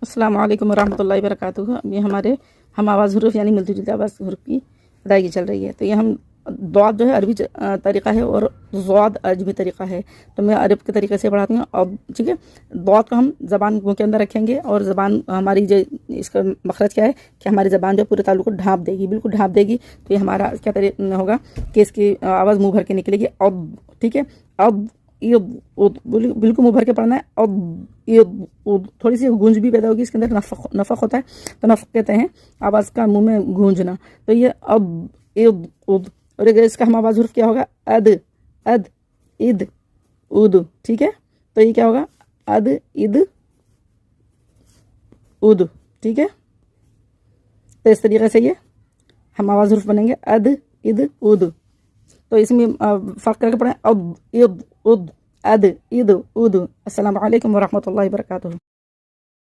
अस्सलाम वालेकुम रहमतुल्लाहि व बरकातुहू। ये हमारे हम आवाज़ हुरूफ यानी मिलती जुलती आवाज़ हुरूफ की अदायगी चल रही है। तो ये हम दौद जो है अरबी तरीक़ा है और ज़ौद अजमी तरीक़ा है। तो मैं अरब के तरीक़े से पढ़ाती हूँ। अब ठीक है, दौद को हम ज़बान मुँह के अंदर रखेंगे और ज़बान हमारी जो इसका मखरज क्या है कि हमारी ज़बान जो पूरे तालु को ढाँप देगी, बिल्कुल ढाँप देगी। तो ये हमारा क्या तरीका होगा कि इसकी आवाज़ मुँह भर के निकलेगी। अब ठीक है, अब ये बिल्कुल मुँह भर के पढ़ना है। अब ये थोड़ी सी गूंज भी पैदा होगी, इसके अंदर नफ़क होता है। तो नफ़क कहते हैं आवाज़ का मुंह में गूंजना। तो ये अब उद, और इसका हम आवाज़ हुर्फ क्या होगा, अद अद इद उद। ठीक है, तो ये क्या होगा, अद इद उद। ठीक है, तो इस तरीके से ये हम आवाज़ हुर्फ बनेंगे, अद इद उद। तो इसमें फ़र्क करके पढ़ें, अब इद उद अद इद उद। अस्सलामु अलैकुम व रहमतुल्लाहि व बरकातुहू।